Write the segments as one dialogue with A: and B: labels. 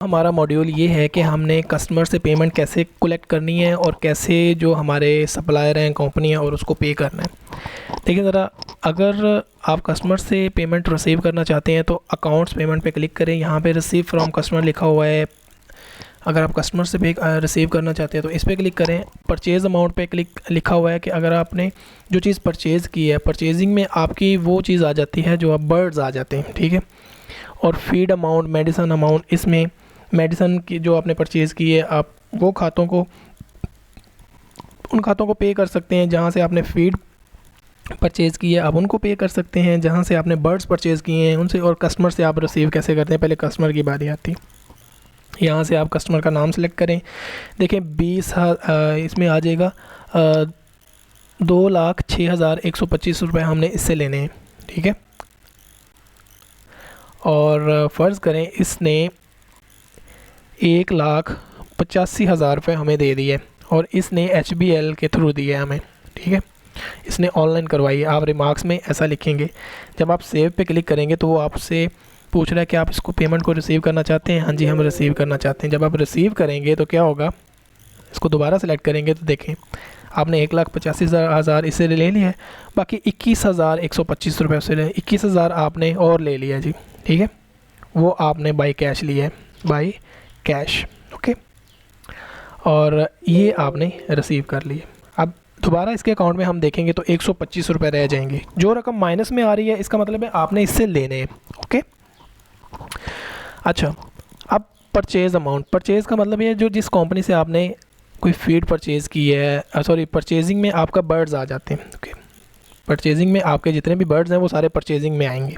A: हमारा मॉड्यूल ये है कि हमने कस्टमर से पेमेंट कैसे कलेक्ट करनी है और कैसे जो हमारे सप्लायर हैं, कंपनी है, और उसको पे करना है। देखिए ज़रा, अगर आप कस्टमर से पेमेंट रिसीव करना चाहते हैं तो अकाउंट्स पेमेंट पे क्लिक करें। यहाँ पे रिसीव फ्रॉम कस्टमर लिखा हुआ है। अगर आप कस्टमर से पे रिसीव करना चाहते हैं तो इस पर क्लिक करें। परचेज़ अमाउंट पे लिखा हुआ है कि अगर आपने जो चीज़ परचेज़ की है, परचेजिंग में आपकी वो चीज़ आ जाती है जो आप बर्ड्स आ जाते हैं, ठीक है। और फीड अमाउंट, मेडिसन अमाउंट, इसमें मेडिसन की जो आपने परचेज़ की है, आप वो खातों को, उन खातों को पे कर सकते हैं जहाँ से आपने फीड परचेज़ की है, आप उनको पे कर सकते हैं। जहाँ से आपने बर्ड्स परचेज़ किए हैं उनसे, और कस्टमर से आप रिसीव कैसे करते हैं, पहले कस्टमर की बारी आती है। यहाँ से आप कस्टमर का नाम सेलेक्ट करें। देखें इसमें आ जाएगा 2,06,125 रुपये हमने इससे लेने हैं, ठीक है। और फ़र्ज़ करें इसने 1,85,000 रुपये हमें दे दिए और इसने HBL के थ्रू दिए हमें, ठीक है। इसने ऑनलाइन करवाई है। आप रिमार्क्स में ऐसा लिखेंगे। जब आप सेव पे क्लिक करेंगे तो वो आपसे पूछ रहा है कि आप इसको पेमेंट को रिसीव करना चाहते हैं। हाँ जी, हम रिसीव करना चाहते हैं। जब आप रिसीव करेंगे तो क्या होगा, इसको दोबारा सेलेक्ट करेंगे तो देखें आपने 1,85,000 इससे ले लिया है, बाकी 21,125 रुपये उससे ले, 21,000 आपने और ले लिया जी, ठीक है। वो आपने बाई कैश लिया है, बाई कैश, ओके। और ये आपने रिसीव कर लिए। अब दोबारा इसके अकाउंट में हम देखेंगे तो 125 रुपये रह जाएंगे। जो रकम माइनस में आ रही है इसका मतलब है आपने इससे लेने हैं, ओके। अच्छा, अब परचेज़ अमाउंट, परचेज़ का मतलब ये जो जिस कंपनी से आपने कोई फीड परचेज़ की है, सॉरी, परचेजिंग में आपका बर्ड्स आ जाते हैं, ओके। परचेजिंग में आपके जितने भी बर्ड्स हैं वो सारे परचेजिंग में आएंगे।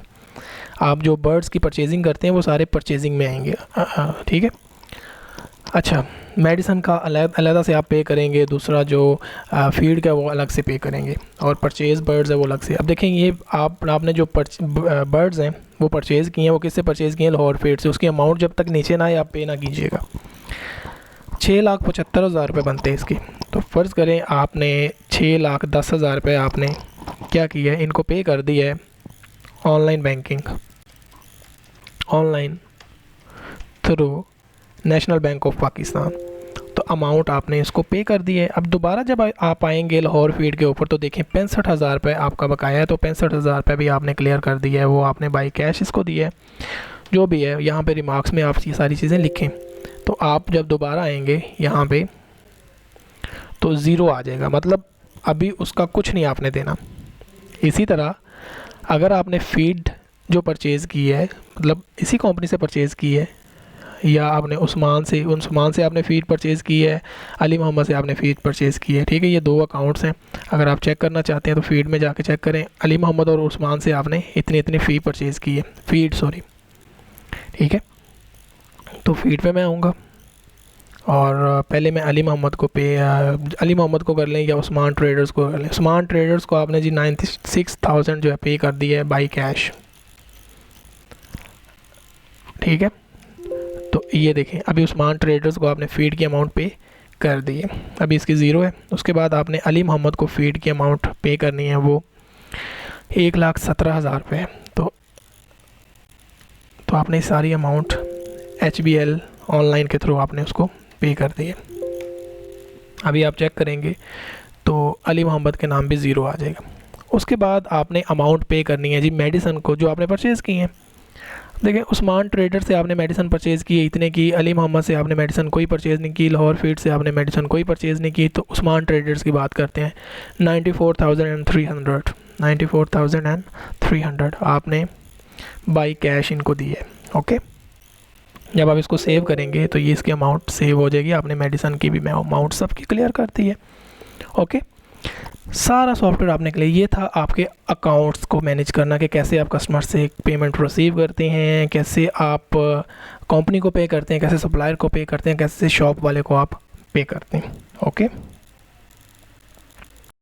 A: आप जो बर्ड्स की परचेजिंग करते हैं वो सारे परचेजिंग में आएंगे, ठीक है। अच्छा, मेडिसन का अलग से आप पे करेंगे, दूसरा जो फीड का वो अलग से पे करेंगे, और परचेज़ बर्ड्स है वो अलग से। अब देखें ये आपने जो बर्ड्स हैं वो परचेज़ किए हैं, वो किससे परचेज़ किए हैं, लाहौर फीड से। उसकी अमाउंट जब तक नीचे ना आए आप पे ना कीजिएगा। 6,75,000 रुपये बनते हैं इसके। तो फ़र्ज़ करें आपने 6,10,000 रुपये आपने क्या किया है, इनको पे कर दिया है online banking, online through national bank of Pakistan. तो अमाउंट आपने इसको पे कर दी है। अब दोबारा जब आप आएंगे लाहौर फीड के ऊपर तो देखें 65,000 रुपये आपका बकाया है। तो 65,000 रुपये भी आपने क्लियर कर दिया है, वो आपने बाई कैश इसको दिया है। जो भी है यहाँ पे रिमार्क्स में आप ये सारी चीज़ें लिखें। तो आप जब दोबारा आएंगे यहाँ पे तो ज़ीरो आ जाएगा, मतलब अभी उसका कुछ नहीं आपने देना। इसी तरह अगर आपने फीड जो परचेज़ की है, मतलब इसी कंपनी से परचेज़ की है, या आपने उस्मान से आपने फ़ीड परचेज़ की है, अली मोहम्मद से आपने फ़ीड परचेज़ की है, ठीक है। ये दो अकाउंट्स हैं। अगर आप चेक करना चाहते हैं तो फ़ीड में जाके चेक करें, अली मोहम्मद और उस्मान से आपने इतनी फ़ी परचेज़ की है, फ़ीड, सॉरी, ठीक है। तो फ़ीड पे मैं आऊँगा और पहले मैं अली मोहम्मद को कर लें या उस्मान ट्रेडर्स को कर लें। उस्मान ट्रेडर्स को आपने जी 96,000 जो है पे कर दिया है बाई कैश, ठीक है। तो ये देखें अभी उस्मान ट्रेडर्स को आपने फ़ीड की अमाउंट पे कर दी है, अभी इसकी ज़ीरो है। उसके बाद आपने अली मोहम्मद को फ़ीड की अमाउंट पे करनी है, वो 1,17,000 रुपये है। तो आपने सारी अमाउंट HBL ऑनलाइन के थ्रू आपने उसको पे कर दी है। अभी आप चेक करेंगे तो अली मोहम्मद के नाम भी ज़ीरो आ जाएगा। उसके बाद आपने अमाउंट पे करनी है जी मेडिसन को जो आपने परचेज़ की हैं। देखिए उस्मान ट्रेडर से आपने मेडिसन परचेज़ की इतने की, अली मोहम्मद से आपने मेडिसन कोई परचेज़ नहीं की, लाहौर फीड से आपने मेडिसन कोई परचेज़ नहीं की। तो उस्मान ट्रेडर्स की बात करते हैं, 94,300 आपने बाई कैश इनको दी है, ओके। जब आप इसको सेव करेंगे तो ये इसकी अमाउंट सेव हो जाएगी। आपने मेडिसन की भी अमाउंट सबकी क्लियर कर दी है, ओके। सारा सॉफ्टवेयर आपने के लिए ये था आपके अकाउंट्स को मैनेज करना कि कैसे आप कस्टमर से पेमेंट रिसीव करते हैं, कैसे आप कंपनी को पे करते हैं, कैसे सप्लायर को पे करते हैं, कैसे शॉप वाले को आप पे करते हैं, ओके।